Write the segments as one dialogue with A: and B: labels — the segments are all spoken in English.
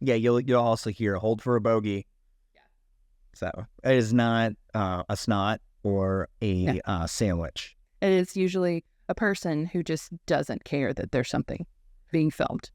A: Yeah, you'll also hear hold for a bogey.
B: Yeah.
A: So it is not a snot or
B: Yeah.
A: a sandwich.
B: It is usually a person who just doesn't care that there's something being filmed.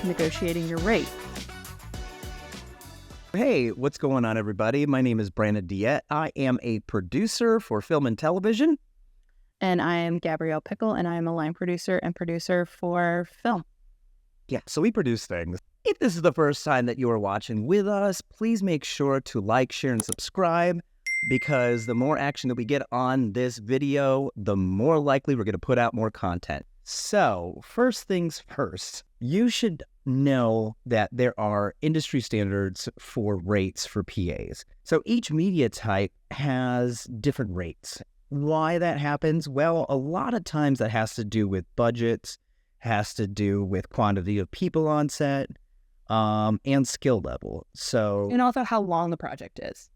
B: Negotiating your rate.
A: Hey, what's going on, everybody? My name is Brandon Diet. I am a producer for film and television.
B: And I am Gabrielle Pickle, and I am a line producer and producer for film.
A: Yeah, so we produce things. If this is the first time that you are watching with us, please make sure to like, share, and subscribe, because the more action that we get on this video, the more likely we're going to put out more content. So, first things first, you should know that there are industry standards for rates for PAs. So each media type has different rates. Why that happens? Well, a lot of times that has to do with budgets, has to do with quantity of people on set, and skill level. So,
B: And also how long the project is.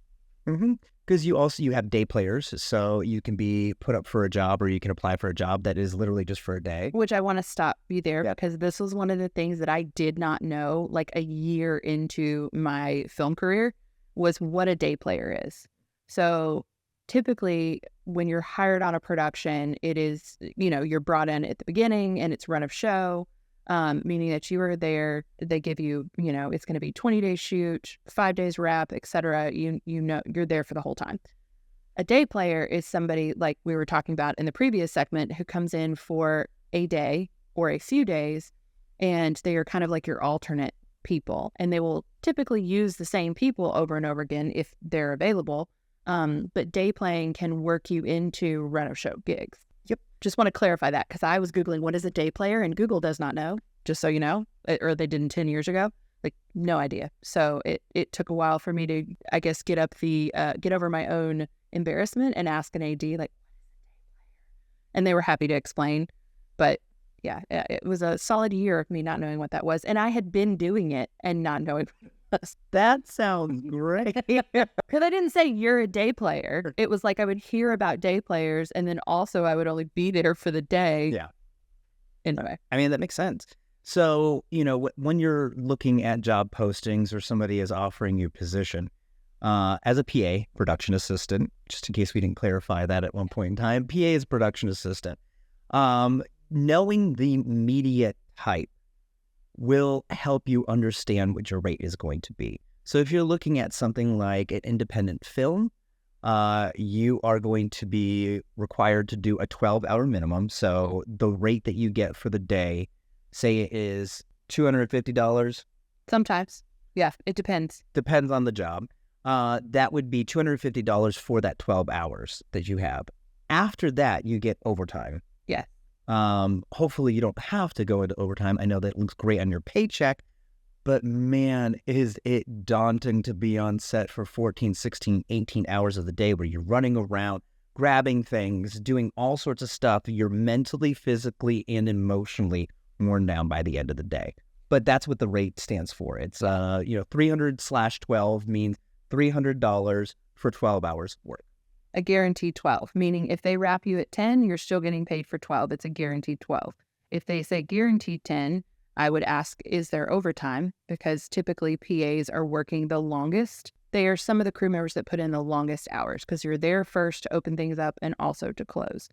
A: Because you have day players, so you can be put up for a job or you can apply for a job that is literally just for a day.
B: Which I want to stop you there,
A: Yeah.
B: because this was one of the things that I did not know like a year into my film career was what a day player is. So typically when you're hired on a production, it is, you're brought in at the beginning and it's run of show, meaning that you are there. They give you, it's going to be 20 days shoot, 5 days wrap, etc. You're there for the whole time. A day player is somebody like we were talking about in the previous segment who comes in for a day or a few days, and they are kind of like your alternate people, and they will typically use the same people over and over again if they're available. But day playing can work you into run of show gigs.
A: Yep.
B: Just want to clarify that, because I was Googling what is a day player, and Google does not know, just so you know, or they didn't 10 years ago. Like, no idea. So it took a while for me to, I guess, get over my own embarrassment and ask an AD, like, and they were happy to explain. But yeah, it was a solid year of me not knowing what that was. And I had been doing it and not knowing what it was.
A: That sounds great.
B: Because I didn't say you're a day player. It was like I would hear about day players, and then also I would only be there for the day.
A: Yeah.
B: Anyway.
A: I mean, that makes sense. So, when you're looking at job postings or somebody is offering you a position, as a PA, production assistant, just in case we didn't clarify that at one point in time, PA is production assistant. Knowing the media type will help you understand what your rate is going to be. So if you're looking at something like an independent film, you are going to be required to do a 12-hour minimum. So the rate that you get for the day, say it is $250.
B: Sometimes. Yeah, it depends.
A: Depends on the job. That would be $250 for that 12 hours that you have. After that, you get overtime.
B: Yeah.
A: Hopefully you don't have to go into overtime. I know that looks great on your paycheck, but man, is it daunting to be on set for 14, 16, 18 hours of the day where you're running around, grabbing things, doing all sorts of stuff. You're mentally, physically, and emotionally worn down by the end of the day. But that's what the rate stands for. It's, 300/12 means $300 for 12 hours of work.
B: A guaranteed 12, meaning if they wrap you at 10, you're still getting paid for 12. It's a guaranteed 12. If they say guaranteed 10, I would ask, is there overtime? Because typically PAs are working the longest. They are some of the crew members that put in the longest hours, because you're there first to open things up and also to close.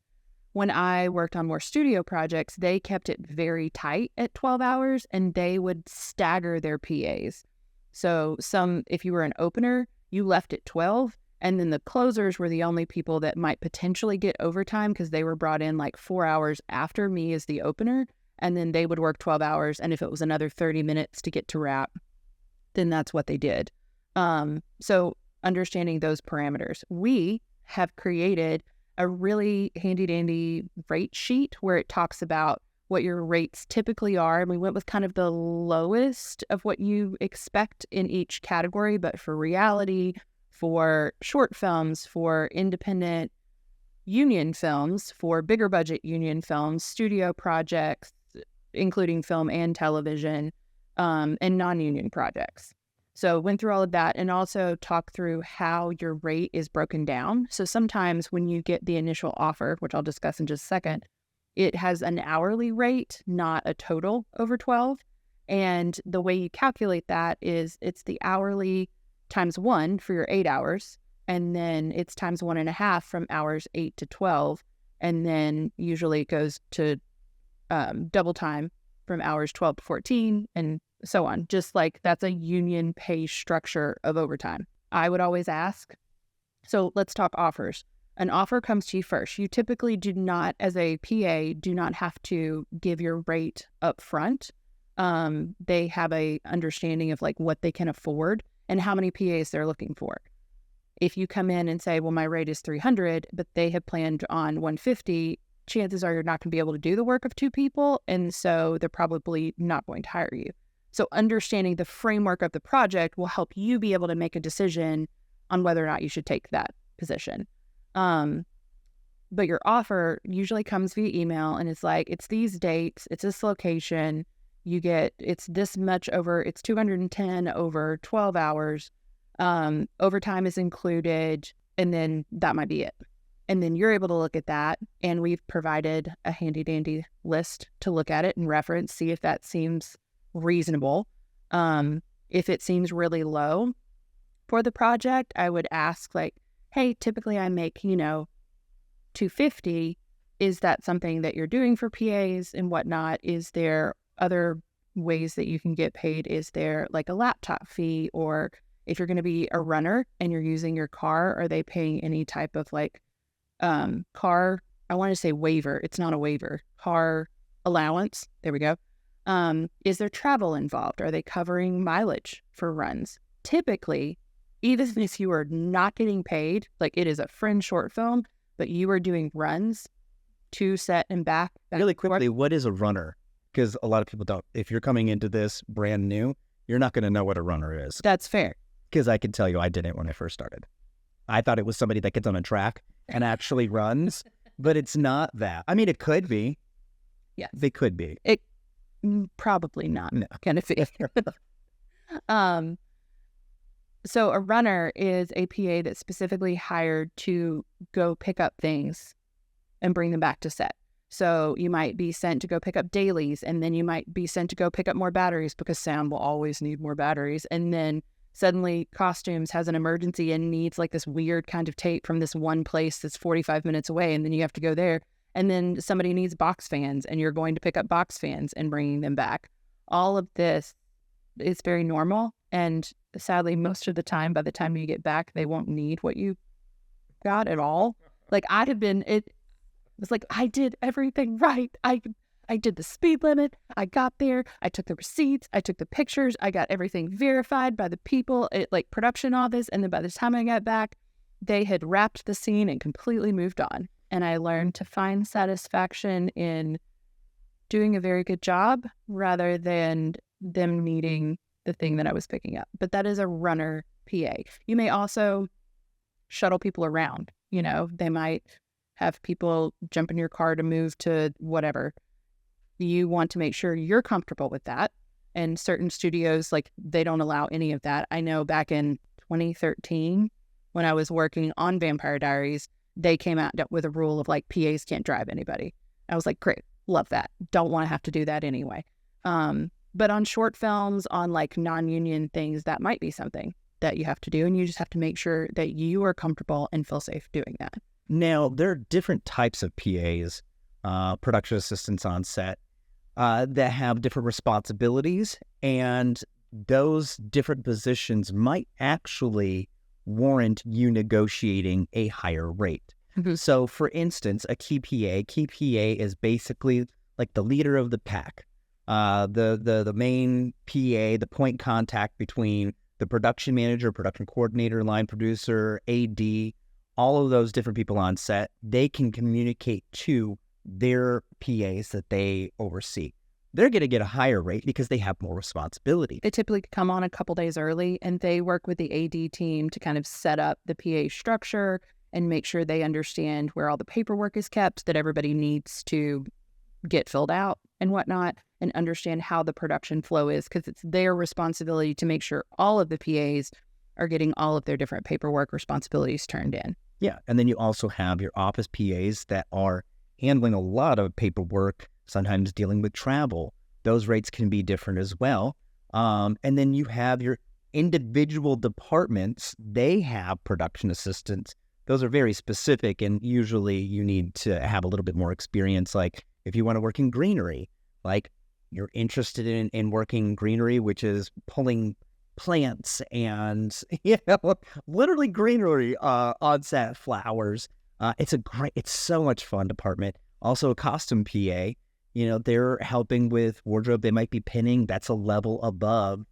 B: When I worked on more studio projects, they kept it very tight at 12 hours, and they would stagger their PAs. So if you were an opener, you left at 12, and then the closers were the only people that might potentially get overtime because they were brought in like 4 hours after me as the opener, and then they would work 12 hours, and if it was another 30 minutes to get to wrap, then that's what they did. So understanding those parameters, we have created a really handy-dandy rate sheet where it talks about what your rates typically are. And we went with kind of the lowest of what you expect in each category, but for reality, for short films, for independent union films, for bigger budget union films, studio projects, including film and television, and non-union projects. So went through all of that and also talked through how your rate is broken down. So sometimes when you get the initial offer, which I'll discuss in just a second, it has an hourly rate, not a total over 12. And the way you calculate that is it's the hourly times 1 for your 8 hours. And then it's times 1.5 from hours 8 to 12. And then usually it goes to double time from hours 12 to 14 and so on. Just like that's a union pay structure of overtime. I would always ask, so let's talk offers. An offer comes to you first. You typically do not, as a PA, do not have to give your rate up front. They have a understanding of like what they can afford and how many PAs they're looking for. If you come in and say, well, my rate is 300, but they have planned on 150, chances are you're not going to be able to do the work of 2 people. And so they're probably not going to hire you. So understanding the framework of the project will help you be able to make a decision on whether or not you should take that position. But your offer usually comes via email and it's like, it's these dates, it's this location, you get, it's this much over, it's 210 over 12 hours. Overtime is included, and then that might be it. And then you're able to look at that, and we've provided a handy dandy list to look at it and reference, see if that seems reasonable. If it seems really low for the project, I would ask like, hey, typically I make, $250. Is that something that you're doing for PAs and whatnot? Is there other ways that you can get paid? Is there like a laptop fee? Or if you're going to be a runner and you're using your car, are they paying any type of like car, I want to say waiver. It's not a waiver. Car allowance. There we go. Is there travel involved? Are they covering mileage for runs? Typically, even if you are not getting paid, like it is a fringe short film, but you are doing runs to set and back.
A: Really quickly, what is a runner? Because a lot of people don't. If you're coming into this brand new, you're not going to know what a runner is.
B: That's fair.
A: Because I can tell you I didn't when I first started. I thought it was somebody that gets on a track and actually runs, but it's not that. I mean, it could be.
B: Yes.
A: They could be.
B: It probably not.
A: No.
B: Kind of figure. So a runner is a PA that's specifically hired to go pick up things and bring them back to set. So you might be sent to go pick up dailies, and then you might be sent to go pick up more batteries because sound will always need more batteries. And then suddenly costumes has an emergency and needs like this weird kind of tape from this one place that's 45 minutes away. And then you have to go there. And then somebody needs box fans and you're going to pick up box fans and bringing them back. All of this is very normal. And sadly, most of the time, by the time you get back, they won't need what you got at all. Like it was like, I did everything right. I did the speed limit. I got there. I took the receipts. I took the pictures. I got everything verified by the people at like production office. And then by the time I got back, they had wrapped the scene and completely moved on. And I learned to find satisfaction in doing a very good job rather than them needing the thing that I was picking up. But that is a runner PA. You may also shuttle people around. They might have people jump in your car to move to whatever. You want to make sure you're comfortable with that. And certain studios, like, they don't allow any of that. I know back in 2013, when I was working on Vampire Diaries, they came out with a rule of like PAs can't drive anybody. I was like, great, love that. Don't want to have to do that anyway. But on short films, on like non-union things, that might be something that you have to do. And you just have to make sure that you are comfortable and feel safe doing that.
A: Now, there are different types of PAs, production assistants on set, that have different responsibilities. And those different positions might actually warrant you negotiating a higher rate. Mm-hmm. So, for instance, a key PA is basically like the leader of the pack. The main PA, the point contact between the production manager, production coordinator, line producer, AD, all of those different people on set, they can communicate to their PAs that they oversee. They're going to get a higher rate because they have more responsibility.
B: They typically come on a couple days early and they work with the AD team to kind of set up the PA structure and make sure they understand where all the paperwork is kept that everybody needs to get filled out and whatnot, and understand how the production flow is, because it's their responsibility to make sure all of the PAs are getting all of their different paperwork responsibilities turned in.
A: Yeah. And then you also have your office PAs that are handling a lot of paperwork, sometimes dealing with travel. Those rates can be different as well. And then you have your individual departments. They have production assistants. Those are very specific, and usually you need to have a little bit more experience. Like if you want to work in greenery, like you're interested in working greenery, which is pulling plants and literally greenery on set, flowers. It's so much fun department. Also a costume PA, they're helping with wardrobe. They might be pinning. That's a level above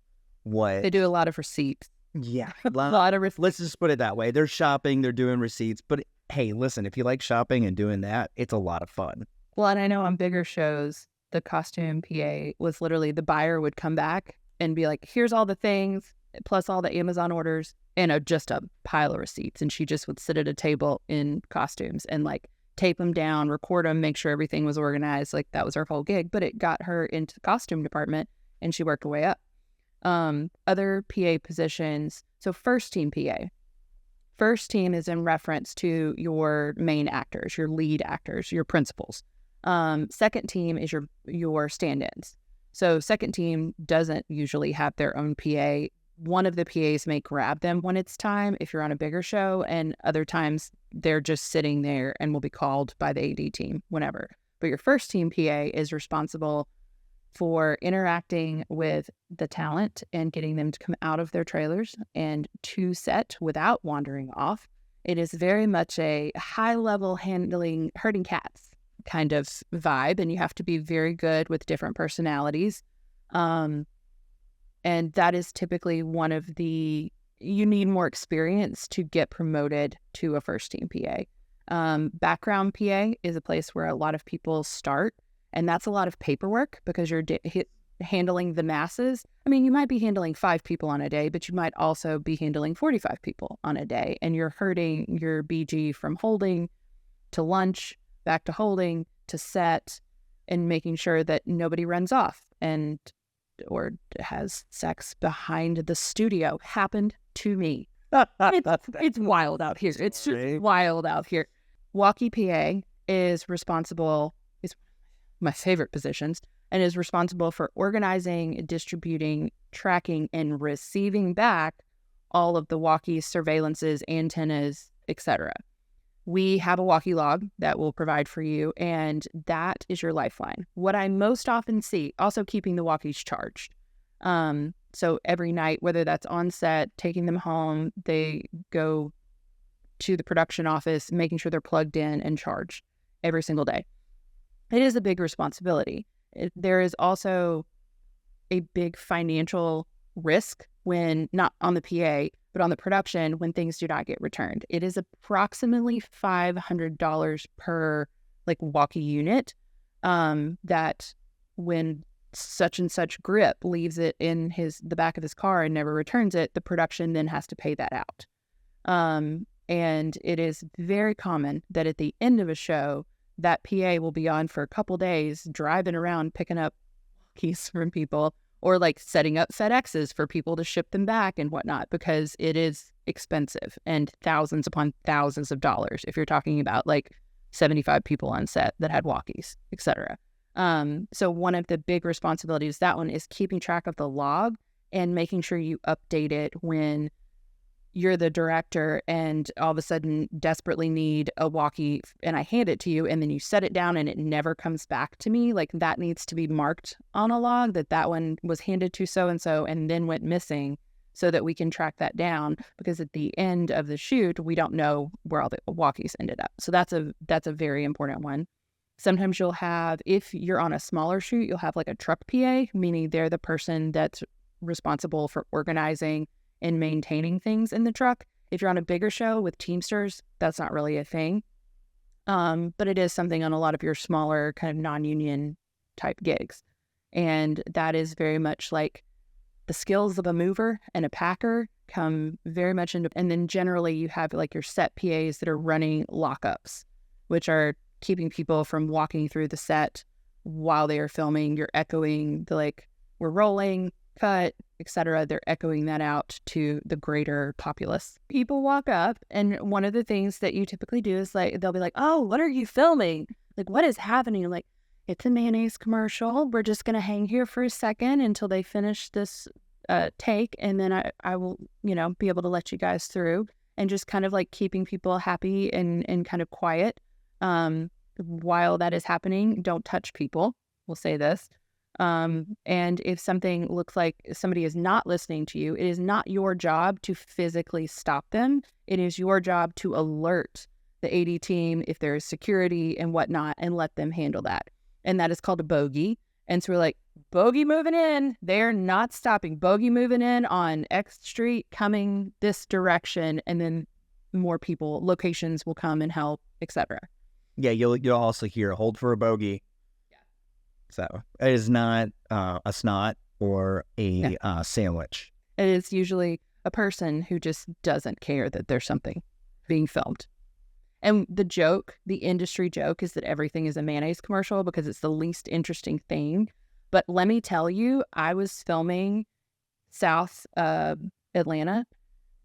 A: what
B: They do a lot of receipts.
A: Yeah.
B: A lot of receipts.
A: Let's just put it that way. They're shopping, they're doing receipts. But hey, listen, if you like shopping and doing that, it's a lot of fun.
B: Well, and I know on bigger shows, the costume PA was literally the buyer would come back and be like, here's all the things, plus all the Amazon orders, and just a pile of receipts. And she just would sit at a table in costumes and like tape them down, record them, make sure everything was organized. Like that was her whole gig. But it got her into the costume department and she worked her way up. Other PA positions. So first team PA. First team is in reference to your main actors, your lead actors, your principals. Second team is your stand-ins. So second team doesn't usually have their own PA. One of the PAs may grab them when it's time if you're on a bigger show, and other times they're just sitting there and will be called by the AD team whenever. But your first team PA is responsible for interacting with the talent and getting them to come out of their trailers and to set without wandering off. It is very much a high-level handling herding cats kind of vibe, and you have to be very good with different personalities. And that is typically you need more experience to get promoted to a first team PA. Background PA is a place where a lot of people start. And that's a lot of paperwork because you're handling the masses. I mean, you might be handling 5 people on a day, but you might also be handling 45 people on a day. And you're herding your BG from holding to lunch, back to holding, to set, and making sure that nobody runs off or has sex behind the studio. Happened to me. It's wild out here. It's just wild out here. Walkie PA is my favorite positions, and is responsible for organizing, distributing, tracking, and receiving back all of the walkies, surveillances, antennas, etc. We have a walkie log that we'll provide for you, and that is your lifeline. What I most often see, also keeping the walkies charged. So every night, whether that's on set, taking them home, they go to the production office, making sure they're plugged in and charged every single day. It is a big responsibility. There is also a big financial risk when not on the PA, but on the production when things do not get returned. It is approximately $500 per walkie unit. That when such and such grip leaves it in the back of his car and never returns it, the production then has to pay that out. And it is very common that at the end of a show, that PA will be on for a couple days, driving around, picking up keys from people, or setting up FedExes for people to ship them back and whatnot, because it is expensive and thousands upon thousands of dollars if you're talking about 75 people on set that had walkies, etc. So one of the big responsibilities, that one, is keeping track of the log and making sure you update it when you're the director and all of a sudden desperately need a walkie and I hand it to you and then you set it down and it never comes back to me. That needs to be marked on a log that one was handed to so-and-so and then went missing, so that we can track that down, because at the end of the shoot, we don't know where all the walkies ended up. So that's a very important one. Sometimes you'll have, if you're on a smaller shoot, you'll have a truck PA, meaning they're the person that's responsible for organizing and maintaining things in the truck. If you're on a bigger show with Teamsters, that's not really a thing. But it is something on a lot of your smaller kind of non-union type gigs. And that is very much the skills of a mover and a packer come very much into, and then generally you have your set PAs that are running lockups, which are keeping people from walking through the set while they are filming, you're echoing the like, we're rolling, cut, etc. They're echoing that out to the greater populace. People walk up, and one of the things that you typically do is like, they'll be like, oh, what are you filming? Like, what is happening? I'm like, it's a mayonnaise commercial. We're just going to hang here for a second until they finish this take, and then I will, be able to let you guys through, and just kind of like keeping people happy and kind of quiet. While that is happening, don't touch people. We'll say this. And if something looks like somebody is not listening to you, it is not your job to physically stop them. It is your job to alert the AD team if there is security and whatnot, and let them handle that. And that is called a bogey. And so we're like, bogey moving in. They're not stopping. Bogey moving in on X street, coming this direction. And then more people, locations will come and help, etc.
A: Yeah, you'll also hear hold for a bogey. Yeah. So it is not a snot or a sandwich.
B: It is usually a person who just doesn't care that there's something being filmed. And the industry joke is that everything is a mayonnaise commercial because it's the least interesting thing. But let me tell you, I was filming South Atlanta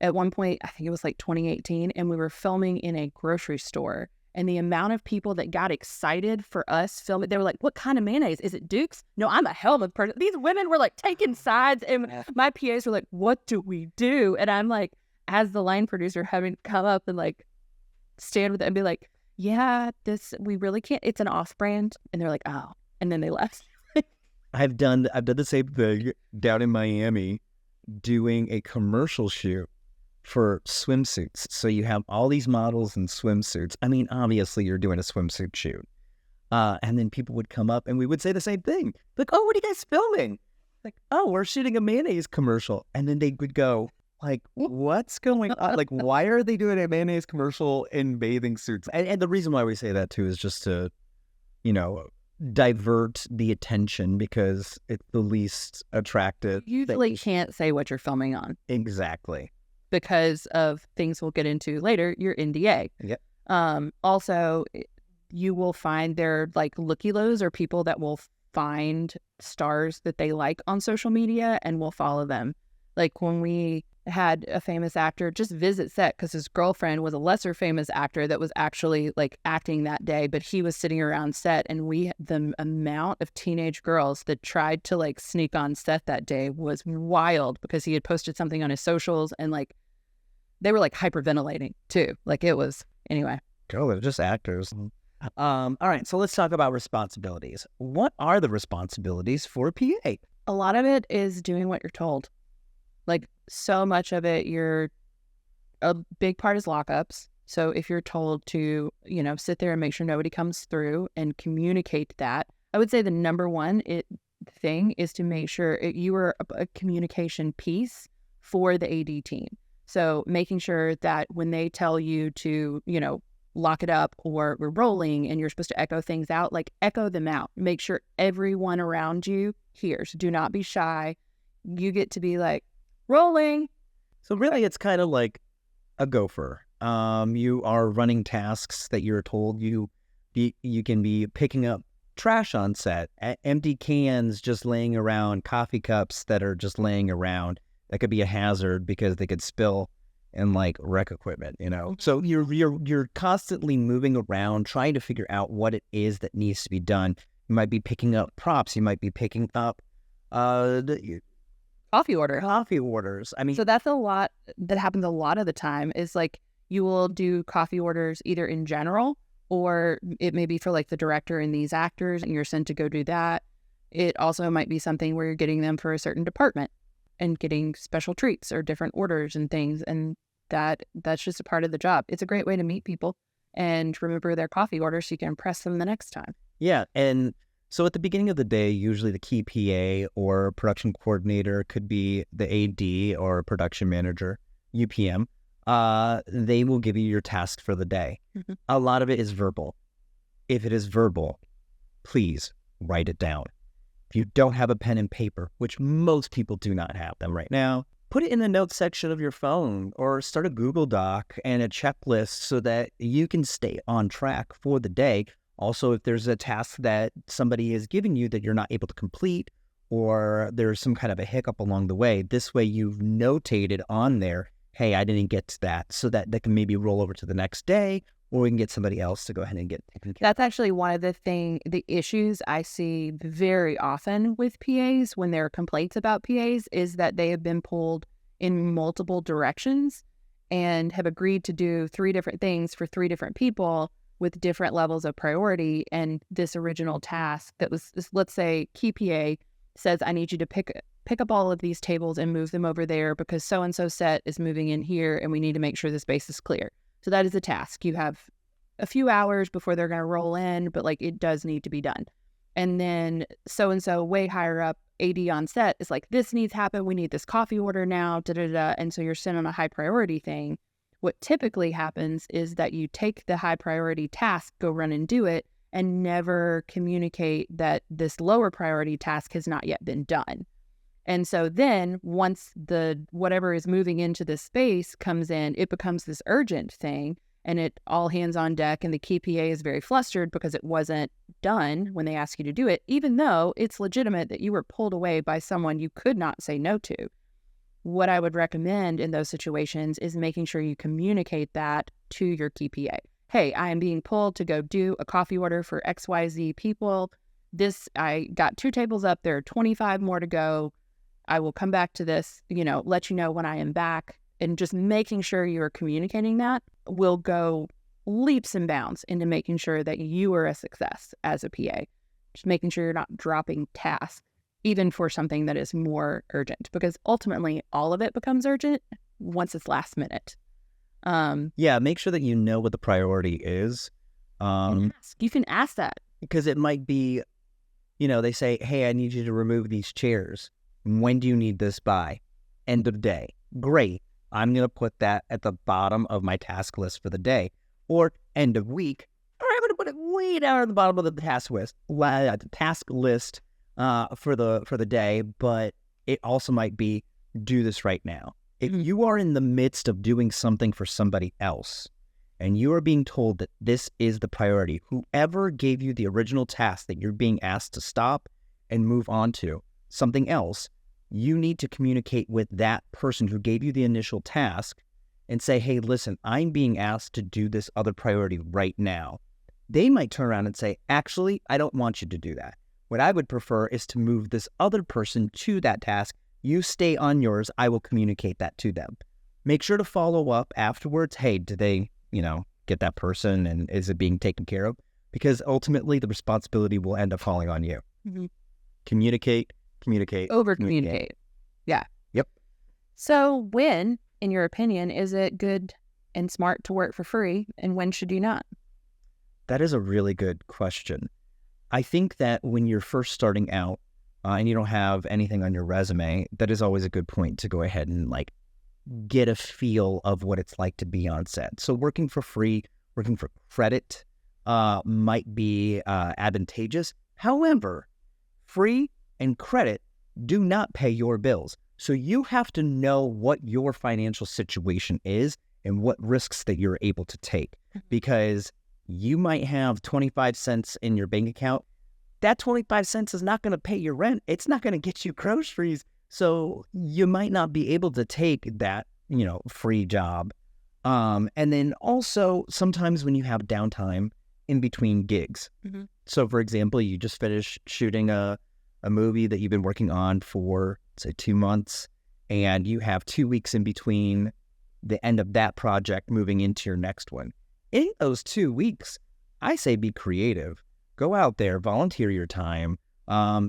B: at one point. I think it was like 2018, and we were filming in a grocery store. And the amount of people that got excited for us filming, they were like, what kind of mayonnaise? Is it Duke's? No, I'm a Hellman person. These women were like taking sides, and my PAs were like, what do we do? And I'm like, as the line producer, having to come up and like stand with it and be like, yeah, we really can't, it's an off brand. And they're like, oh, and then they left.
A: I've done the same thing down in Miami, doing a commercial shoot for swimsuits. So you have all these models in swimsuits. I mean, obviously you're doing a swimsuit shoot. And then people would come up and we would say the same thing. Like, oh, what are you guys filming? Like, oh, we're shooting a mayonnaise commercial. And then they would go, like, what's going on? Like, why are they doing a mayonnaise commercial in bathing suits? And the reason why we say that, too, is just to, divert the attention, because it's the least attractive.
B: You usually can't say what you're filming on.
A: Exactly.
B: Because of things we'll get into later, your NDA.
A: Yep.
B: Also, you will find there like looky-loos, or people that will find stars that they like on social media and will follow them. Like when we had a famous actor just visit set because his girlfriend was a lesser famous actor that was actually like acting that day, but he was sitting around set, and the amount of teenage girls that tried to like sneak on set that day was wild, because he had posted something on his socials, and like they were like hyperventilating too. Like it was, anyway.
A: Oh, they're just actors. All right, so let's talk about responsibilities. What are the responsibilities for a PA?
B: A lot of it is doing what you're told. Like so much of it, a big part is lockups. So if you're told to, sit there and make sure nobody comes through and communicate that, I would say the number one thing is to make sure you are a communication piece for the AD team. So making sure that when they tell you to, lock it up, or we're rolling and you're supposed to echo things out, like echo them out. Make sure everyone around you hears. Do not be shy. You get to be like, rolling.
A: So really, it's kind of like a gopher. You are running tasks that you're told you can be picking up trash on set, empty cans just laying around, coffee cups that are just laying around. That could be a hazard because they could spill and like wreck equipment, So you're constantly moving around, trying to figure out what it is that needs to be done. You might be picking up props. You might be picking up
B: coffee
A: orders. I mean,
B: so that's a lot that happens a lot of the time, is like you will do coffee orders either in general, or it may be for like the director and these actors, and you're sent to go do that. It also might be something where you're getting them for a certain department and getting special treats or different orders and things. And that's just a part of the job. It's a great way to meet people and remember their coffee order so you can impress them the next time.
A: Yeah. And so at the beginning of the day, usually the key PA or production coordinator, could be the AD or production manager, UPM. They will give you your task for the day. Mm-hmm. A lot of it is verbal. If it is verbal, please write it down. If you don't have a pen and paper, which most people do not have them right now, put it in the notes section of your phone, or start a Google Doc and a checklist so that you can stay on track for the day. Also, if there's a task that somebody is giving you that you're not able to complete, or there's some kind of a hiccup along the way, this way you've notated on there, hey, I didn't get to that, so that they can maybe roll over to the next day, or we can get somebody else to go ahead and get taken care of.
B: That's actually one of the issues I see very often with PAs when there are complaints about PAs is that they have been pulled in multiple directions and have agreed to do 3 different things for 3 different people with different levels of priority. And this original task that was, let's say, key PA says, I need you to pick up all of these tables and move them over there because so-and-so set is moving in here and we need to make sure the space is clear. So that is a task. You have a few hours before they're going to roll in, but like it does need to be done. And then so-and-so way higher up, AD on set is like, this needs to happen. We need this coffee order now, da-da-da. And so you're sent on a high priority thing. What typically happens is that you take the high priority task, go run and do it, and never communicate that this lower priority task has not yet been done. And so then once the whatever is moving into this space comes in, it becomes this urgent thing and it all hands on deck, and the key PA is very flustered because it wasn't done when they ask you to do it, even though it's legitimate that you were pulled away by someone you could not say no to. What I would recommend in those situations is making sure you communicate that to your key PA. Hey, I am being pulled to go do a coffee order for XYZ people. I got 2 tables up, there are 25 more to go. I will come back to this, let you know when I am back. And just making sure you are communicating that will go leaps and bounds into making sure that you are a success as a PA. Just making sure you're not dropping tasks, even for something that is more urgent, because ultimately all of it becomes urgent once it's last minute.
A: Yeah, make sure that you know what the priority is.
B: You can ask that.
A: Because it might be, they say, hey, I need you to remove these chairs. When do you need this by? End of day. Great. I'm going to put that at the bottom of my task list for the day. Or end of week. Or I'm going to put it way down at the bottom of the task list for the day. But it also might be, do this right now. If you are in the midst of doing something for somebody else, and you are being told that this is the priority, whoever gave you the original task that you're being asked to stop and move on to something else, you need to communicate with that person who gave you the initial task and say, hey, listen, I'm being asked to do this other priority right now. They might turn around and say, actually, I don't want you to do that. What I would prefer is to move this other person to that task. You stay on yours. I will communicate that to them. Make sure to follow up afterwards. Hey, did they get that person, and is it being taken care of? Because ultimately the responsibility will end up falling on you.
B: Mm-hmm.
A: Communicate.
B: Over communicate. Yeah.
A: Yep.
B: So when, in your opinion, is it good and smart to work for free, and when should you not?
A: That is a really good question. I think that when you're first starting out and you don't have anything on your resume, that is always a good point to go ahead and get a feel of what it's like to be on set. So working for free, working for credit might be advantageous. However, free and credit do not pay your bills. So you have to know what your financial situation is and what risks that you're able to take, because you might have 25 cents in your bank account. That 25 cents is not going to pay your rent. It's not going to get you groceries. So you might not be able to take that, free job. And then also sometimes when you have downtime in between gigs. Mm-hmm. So for example, you just finished shooting a movie that you've been working on for, say, 2 months, and you have 2 weeks in between the end of that project moving into your next one. In those 2 weeks, I say be creative. Go out there, volunteer your time,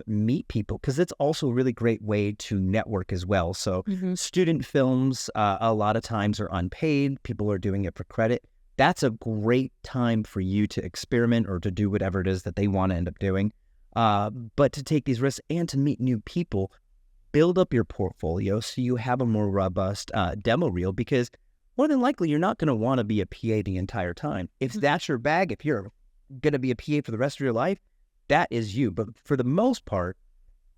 A: meet people, because it's also a really great way to network as well. So student films, a lot of times are unpaid. People are doing it for credit. That's a great time for you to experiment or to do whatever it is that they want to end up doing. But to take these risks and to meet new people, build up your portfolio so you have a more robust demo reel, because more than likely you're not going to want to be a PA the entire time. If that's your bag, if you're going to be a PA for the rest of your life, that is you. But for the most part,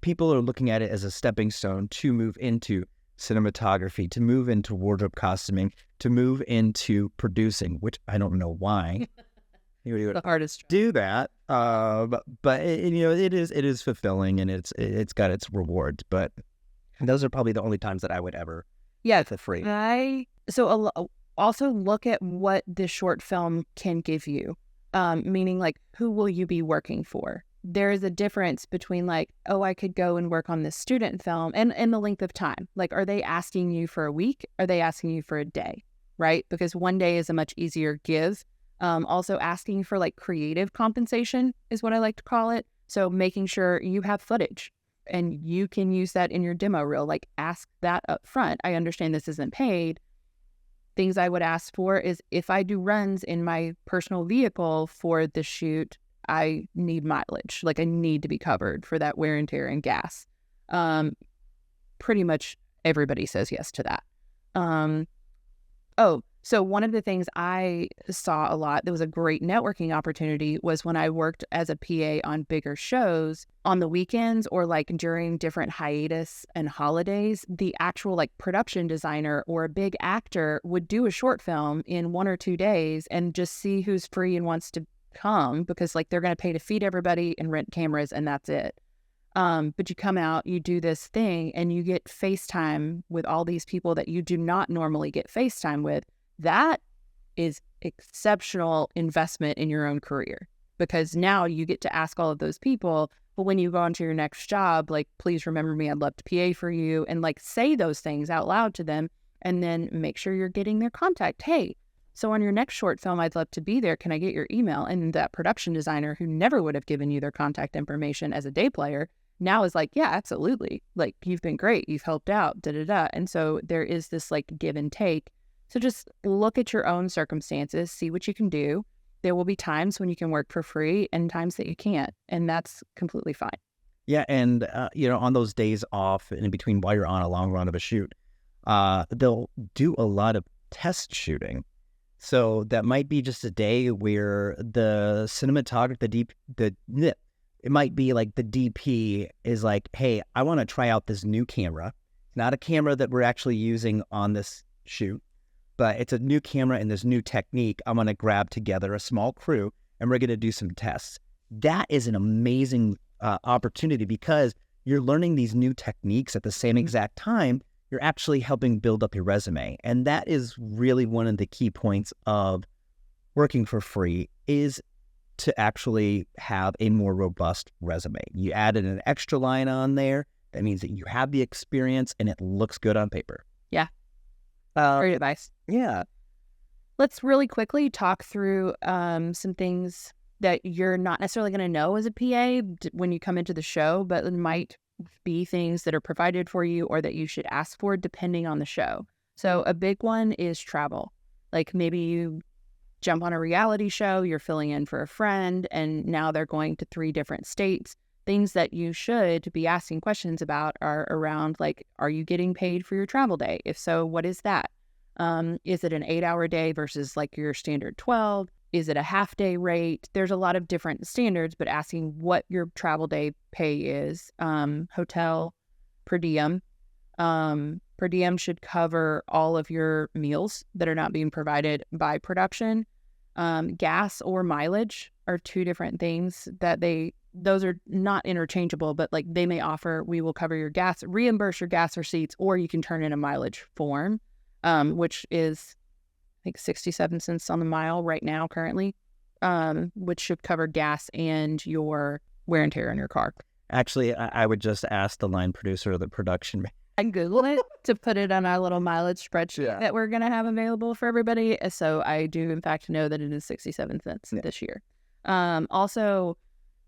A: people are looking at it as a stepping stone to move into cinematography, to move into wardrobe costuming, to move into producing, which I don't know why. You
B: The hardest job.
A: do that, but it is fulfilling, and it's got its rewards. But those are probably the only times that I would ever
B: Yeah.
A: for free.
B: Also look at what this short film can give you, meaning like, who will you be working for? There is a difference between like, oh, I could go and work on this student film and the length of time. Like, are they asking you for a week? Are they asking you for a day? Right? Because one day is a much easier give. Also asking for like creative compensation is what I like to call it. So making sure you have footage and you can use that in your demo reel. Like, ask that up front. I understand this isn't paid. Things I would ask for is, if I do runs in my personal vehicle for the shoot, I need mileage. Like, I need to be covered for that wear and tear and gas. Pretty much everybody says yes to that. So one of the things I saw a lot that was a great networking opportunity was when I worked as a PA on bigger shows on the weekends or like during different hiatus and holidays. The actual like production designer or a big actor would do a short film in 1 or 2 days and just see who's free and wants to come, because like they're going to pay to feed everybody and rent cameras, and that's it. But you come out, you do this thing, and you get FaceTime with all these people that you do not normally get FaceTime with. That is exceptional investment in your own career, because now you get to ask all of those people, but when you go on to your next job, like, please remember me, I'd love to PA for you, and like say those things out loud to them, and then make sure you're getting their contact. Hey, so on your next short film, I'd love to be there. Can I get your email? And that production designer who never would have given you their contact information as a day player now is like, yeah, absolutely. Like, you've been great. You've helped out, da-da-da. And so there is this like give and take. So just look at your own circumstances, see what you can do. There will be times when you can work for free and times that you can't. And that's completely fine.
A: Yeah, and on those days off and in between while you're on a long run of a shoot, they'll do a lot of test shooting. So that might be just a day where the cinematographer, it might be like the DP is like, hey, I want to try out this new camera. Not a camera that we're actually using on this shoot, but it's a new camera and this new technique. I'm going to grab together a small crew and we're going to do some tests. That is an amazing opportunity, because you're learning these new techniques at the same exact time. You're actually helping build up your resume. And that is really one of the key points of working for free, is to actually have a more robust resume. You added an extra line on there. That means that you have the experience and it looks good on paper.
B: Yeah. Great advice.
A: Yeah.
B: Let's really quickly talk through some things that you're not necessarily going to know as a PA when you come into the show, but it might be things that are provided for you or that you should ask for depending on the show. So a big one is travel. Like, maybe you jump on a reality show, you're filling in for a friend, and now they're going to 3 different states. Things that you should be asking questions about are around, like, are you getting paid for your travel day? If so, what is that? Is it an 8-hour day versus like your standard 12? Is it a half-day rate? There's a lot of different standards, but asking what your travel day pay is. Hotel, per diem. Per diem should cover all of your meals that are not being provided by production. Gas or mileage are 2 different things that those are not interchangeable, but like they may offer, we will cover your gas, reimburse your gas receipts, or you can turn in a mileage form, which is, I think, 67 cents on the mile right now currently, which should cover gas and your wear and tear in your car.
A: Actually, I would just ask the line producer or the production.
B: I Google it to put it on our little mileage spreadsheet that we're going to have available for everybody. So I do, in fact, know that it is 67 cents this year. Also,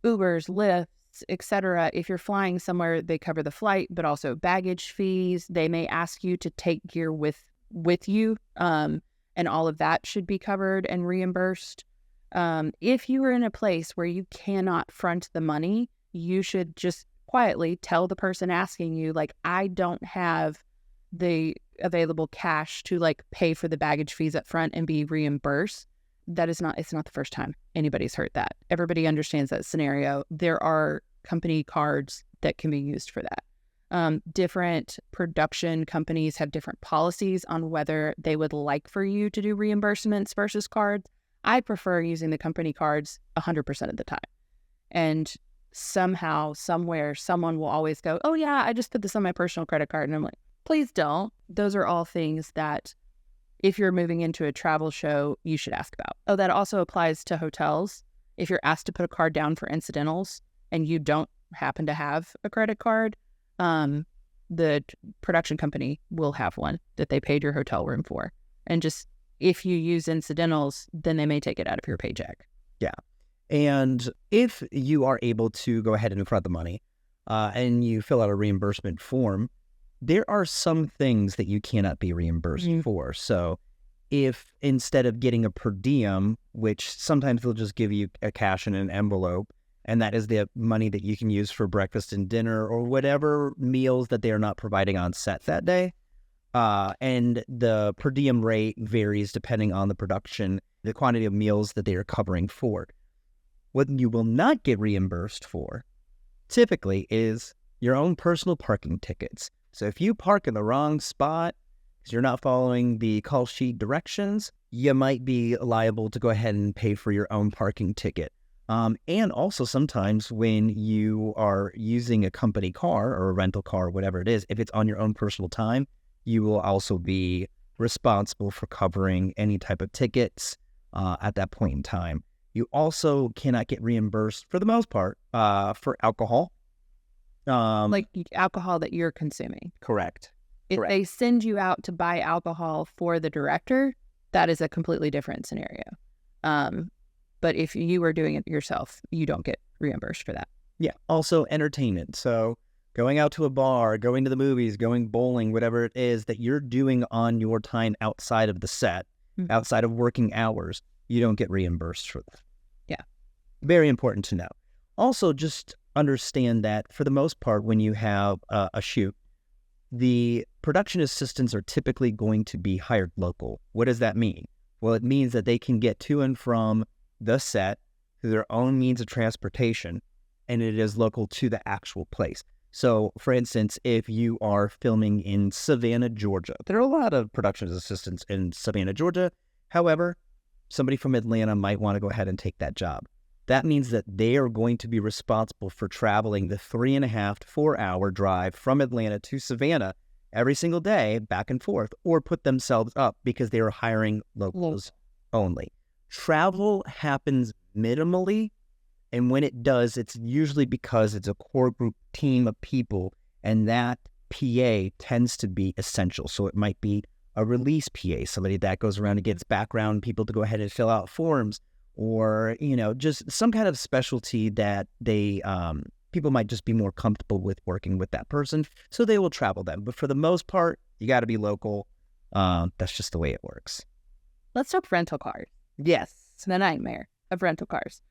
B: Ubers, Lyfts, etc. If you're flying somewhere, they cover the flight, but also baggage fees. They may ask you to take gear with you, and all of that should be covered and reimbursed. If you are in a place where you cannot front the money, you should just quietly tell the person asking you, like, I don't have the available cash to like pay for the baggage fees up front and be reimbursed. It's not the first time anybody's heard that. Everybody understands that scenario. There are company cards that can be used for that. Different production companies have different policies on whether they would like for you to do reimbursements versus cards. I prefer using the company cards 100% of the time. And somehow, somewhere, someone will always go, oh yeah, I just put this on my personal credit card. And I'm like, please don't. Those are all things that if you're moving into a travel show, you should ask about. Oh, that also applies to hotels. If you're asked to put a card down for incidentals and you don't happen to have a credit card, the production company will have one that they paid your hotel room for. And just if you use incidentals, then they may take it out of your paycheck.
A: Yeah. And if you are able to go ahead and front the money and you fill out a reimbursement form, there are some things that you cannot be reimbursed for. So if instead of getting a per diem, which sometimes they'll just give you a cash in an envelope, and that is the money that you can use for breakfast and dinner or whatever meals that they are not providing on set that day. And the per diem rate varies depending on the production, the quantity of meals that they are covering for. What you will not get reimbursed for typically is your own personal parking tickets. So if you park in the wrong spot because you're not following the call sheet directions, you might be liable to go ahead and pay for your own parking ticket. And also sometimes when you are using a company car or a rental car, whatever it is, if it's on your own personal time, you will also be responsible for covering any type of tickets at that point in time. You also cannot get reimbursed, for the most part, for alcohol.
B: Like alcohol that you're consuming.
A: Correct.
B: If they send you out to buy alcohol for the director, that is a completely different scenario. But if you are doing it yourself, you don't get reimbursed for that.
A: Yeah. Also entertainment. So going out to a bar, going to the movies, going bowling, whatever it is that you're doing on your time outside of the set, outside of working hours, you don't get reimbursed for that.
B: Yeah.
A: Very important to know. Also, just understand that for the most part, when you have a shoot, the production assistants are typically going to be hired local. What does that mean? Well, it means that they can get to and from the set through their own means of transportation, and it is local to the actual place. So, for instance, if you are filming in Savannah, Georgia, there are a lot of production assistants in Savannah, Georgia. However, somebody from Atlanta might want to go ahead and take that job. That means that they are going to be responsible for traveling the 3.5 to 4 hour drive from Atlanta to Savannah every single day, back and forth, or put themselves up because they are hiring locals only. Travel happens minimally, and when it does, it's usually because it's a core group team of people, and that PA tends to be essential. So it might be a release PA, somebody that goes around and gets background people to go ahead and fill out forms, or, you know, just some kind of specialty that they people might just be more comfortable with working with that person, so they will travel them. But for the most part, you got to be local. That's just the way it works.
B: Let's talk rental cars.
A: Yes.
B: It's the nightmare of rental cars.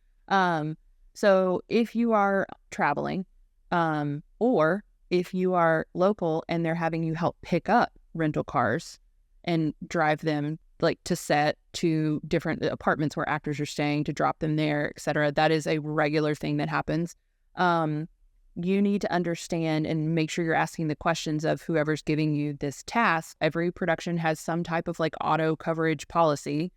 B: So if you are traveling, or if you are local and they're having you help pick up rental cars and drive them like to set, to different apartments where actors are staying, to drop them there, etc. That is a regular thing that happens. You need to understand and make sure you're asking the questions of whoever's giving you this task. Every production has some type of like auto coverage policy.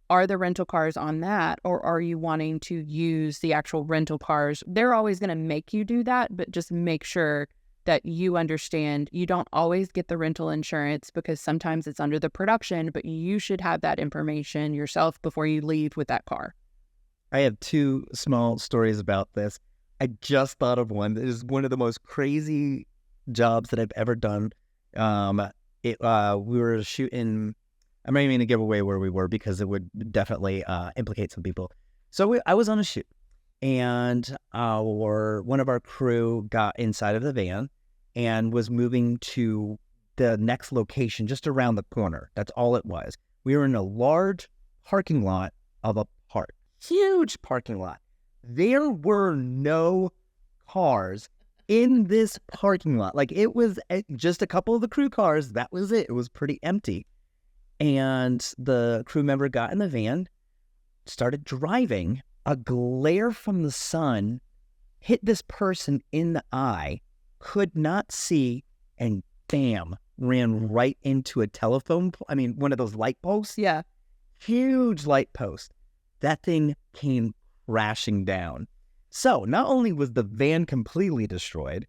B: Are the rental cars on that, or are you wanting to use the actual rental cars? They're always going to make you do that, but just make sure that you understand you don't always get the rental insurance because sometimes it's under the production, but you should have that information yourself before you leave with that car.
A: I have two small stories about this. I just thought of one that is one of the most crazy jobs that I've ever done. We were shooting, I'm not even going to give away where we were because it would definitely implicate some people. So I was on a shoot, and one of our crew got inside of the van and was moving to the next location just around the corner. That's all it was. We were in a large parking lot of a park, huge parking lot. There were no cars in this parking lot. Like, it was just a couple of the crew cars. That was it. It was pretty empty. And the crew member got in the van, started driving. A glare from the sun hit this person in the eye, could not see, and bam, ran right into a telephone. One of those light posts.
B: Yeah.
A: Huge light post. that thing came crashing down. So not only was the van completely destroyed,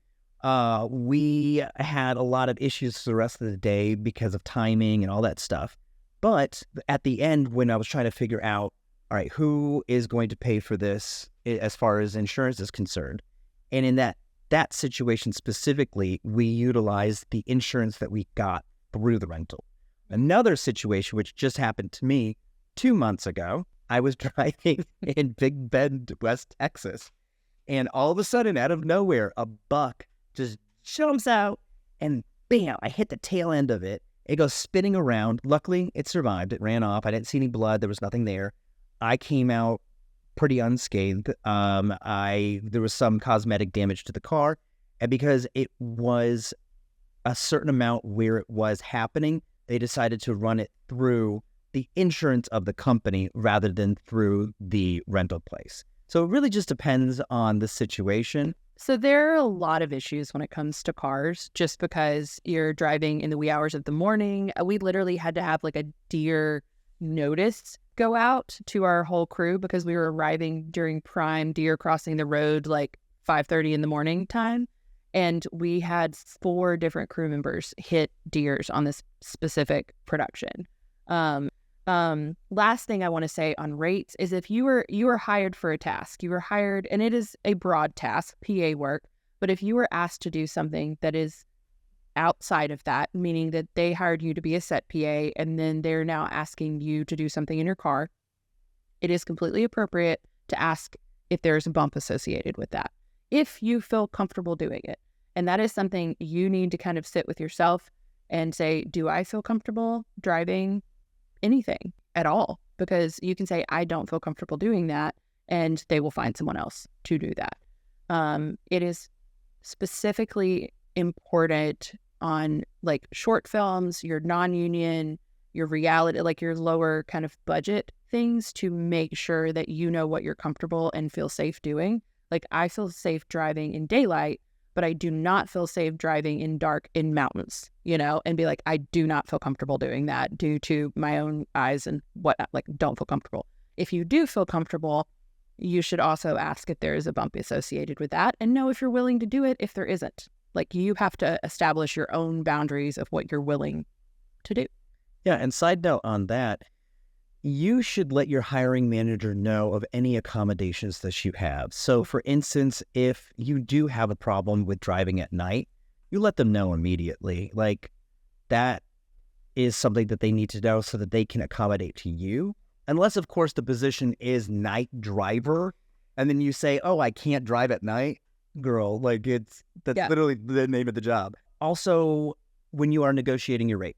A: we had a lot of issues for the rest of the day because of timing and all that stuff. But at the end, when I was trying to figure out, all right, who is going to pay for this as far as insurance is concerned? And in that situation specifically, we utilized the insurance that we got through the rental. Another situation, which just happened to me 2 months ago, I was driving in Big Bend, West Texas, and all of a sudden, out of nowhere, a buck just jumps out, and bam, I hit the tail end of it. It goes spinning around. Luckily, it survived. It ran off. I didn't see any blood. There was nothing there. I came out pretty unscathed. There was some cosmetic damage to the car, and because it was a certain amount where it was happening, they decided to run it through the insurance of the company rather than through the rental place. So it really just depends on the situation.
B: So there are a lot of issues when it comes to cars, just because you're driving in the wee hours of the morning. We literally had to have like a deer notice go out to our whole crew because we were arriving during prime deer crossing the road like 5:30 in the morning time. And we had 4 different crew members hit deers on this specific production. Last thing I want to say on rates is if you were hired for a task, you were hired, and it is a broad task, PA work, but if you were asked to do something that is outside of that, meaning that they hired you to be a set PA and then they're now asking you to do something in your car, it is completely appropriate to ask if there's a bump associated with that, if you feel comfortable doing it. And that is something you need to kind of sit with yourself and say, do I feel comfortable driving anything at all? Because you can say, I don't feel comfortable doing that, and they will find someone else to do that. It is specifically important on like short films, your non-union, your reality, like your lower kind of budget things, to make sure that you know what you're comfortable and feel safe doing. Like I feel safe driving in daylight, but I do not feel safe driving in dark in mountains, and be like, I do not feel comfortable doing that due to my own eyes and whatnot, like don't feel comfortable. If you do feel comfortable, you should also ask if there is a bump associated with that and know if you're willing to do it if there isn't. Like you have to establish your own boundaries of what you're willing to do.
A: Yeah, and side note on that, you should let your hiring manager know of any accommodations that you have. So for instance, if you do have a problem with driving at night, you let them know immediately. Like that is something that they need to know so that they can accommodate to you. Unless, of course, the position is night driver, and then you say, oh, I can't drive at night. Girl, like that's literally the name of the job. Also, when you are negotiating your rate,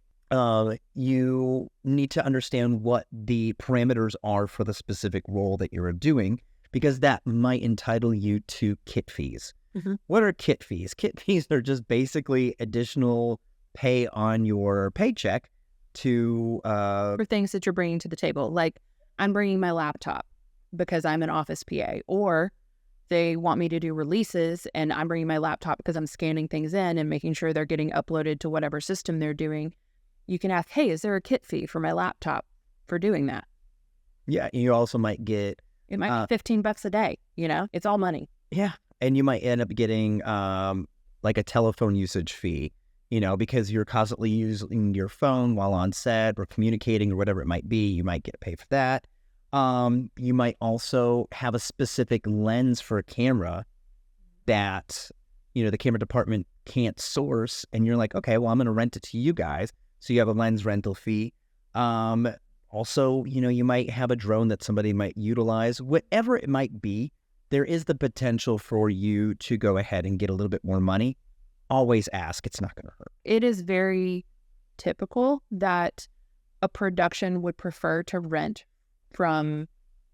A: you need to understand what the parameters are for the specific role that you're doing, because that might entitle you to kit fees. Mm-hmm. What are kit fees? Kit fees are just basically additional pay on your paycheck to
B: for things that you're bringing to the table. Like I'm bringing my laptop because I'm an office PA, or they want me to do releases and I'm bringing my laptop because I'm scanning things in and making sure they're getting uploaded to whatever system they're doing. You can ask, hey, is there a kit fee for my laptop for doing that?
A: Yeah, you also might get...
B: It might be $15 a day, It's all money.
A: Yeah, and you might end up getting like a telephone usage fee, because you're constantly using your phone while on set or communicating or whatever it might be. You might get paid for that. You might also have a specific lens for a camera that, the camera department can't source. And you're like, okay, well, I'm going to rent it to you guys. So you have a lens rental fee. Also, you might have a drone that somebody might utilize. Whatever it might be, there is the potential for you to go ahead and get a little bit more money. Always ask. It's not going to hurt.
B: It is very typical that a production would prefer to rent from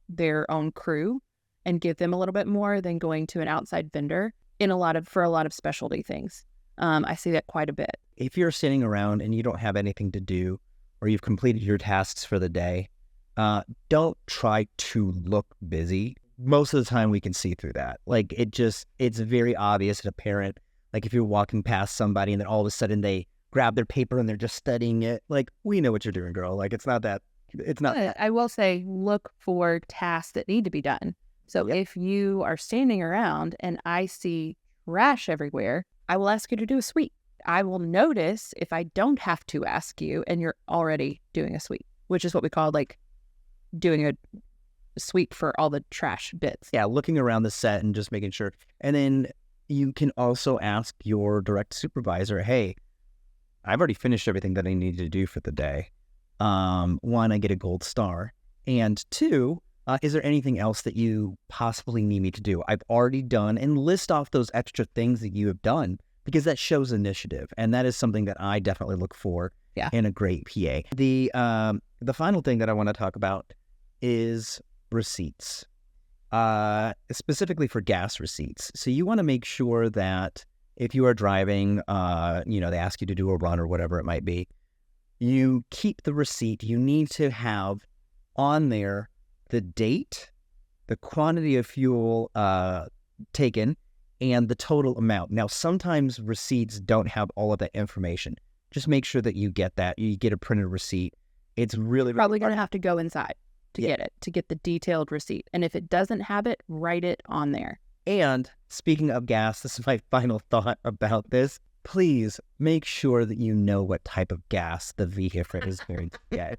B: their own crew and give them a little bit more than going to an outside vendor for a lot of specialty things. I see that quite a bit.
A: If you're sitting around and you don't have anything to do, or you've completed your tasks for the day, don't try to look busy. Most of the time we can see through that. Like it's very obvious and apparent. Like if you're walking past somebody and then all of a sudden they grab their paper and they're just studying it. Like, we know what you're doing, girl. Like it's not that It's not.
B: But I will say, look for tasks that need to be done. So if you are standing around and I see trash everywhere, I will ask you to do a sweep. I will notice if I don't have to ask you and you're already doing a sweep, which is what we call like doing a sweep for all the trash bits.
A: Yeah, looking around the set and just making sure. And then you can also ask your direct supervisor, hey, I've already finished everything that I needed to do for the day. One, I get a gold star. And two, is there anything else that you possibly need me to do? I've already done, and list off those extra things that you have done, because that shows initiative. And that is something that I definitely look for in a great PA. The final thing that I want to talk about is receipts, specifically for gas receipts. So you want to make sure that if you are driving, they ask you to do a run or whatever it might be, you keep the receipt. You need to have on there the date, the quantity of fuel taken, and the total amount. Now, sometimes receipts don't have all of that information. Just make sure that you get that. You get a printed receipt. It's really
B: probably going to have to go inside to get it, to get the detailed receipt. And if it doesn't have it, write it on there.
A: And speaking of gas, this is my final thought about this. Please make sure that you know what type of gas the vehicle is going to get.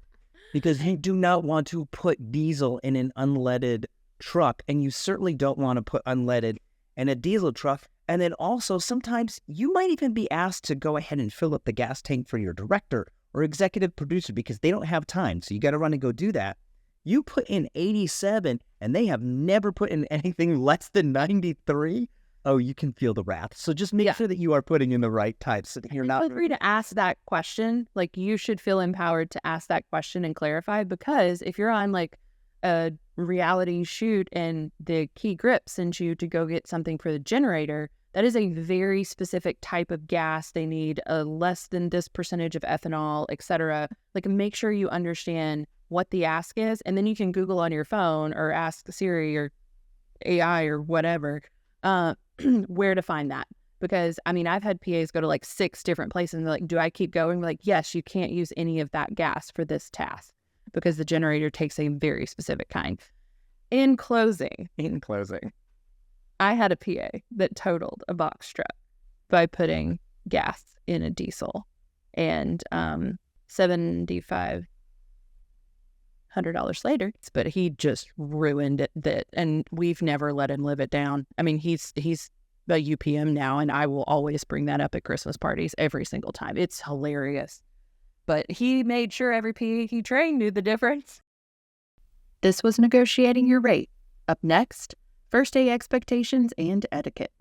A: Because you do not want to put diesel in an unleaded truck, and you certainly don't want to put unleaded in a diesel truck. And then also, sometimes you might even be asked to go ahead and fill up the gas tank for your director or executive producer because they don't have time. So you got to run and go do that. You put in 87 and they have never put in anything less than 93. Oh, you can feel the wrath. So just make sure that you are putting in the right types so that you're not...
B: Feel free to ask that question. Like, you should feel empowered to ask that question and clarify, because if you're on like a reality shoot and the key grip sends you to go get something for the generator, that is a very specific type of gas. They need a less than this percentage of ethanol, etc. Like, make sure you understand what the ask is, and then you can Google on your phone or ask Siri or AI or whatever where to find that. Because I mean, I've had PAs go to like 6 different places and they're like, do I keep going? Like, yes, you can't use any of that gas for this task because the generator takes a very specific kind. In closing, I had a PA that totaled a box truck by putting gas in a diesel, and $7,500 later, but he just ruined it, and we've never let him live it down. I mean, he's a UPM now, and I will always bring that up at Christmas parties every single time. It's hilarious. But he made sure every PA he trained knew the difference. This was Negotiating Your Rate. Up next, first day expectations and etiquette.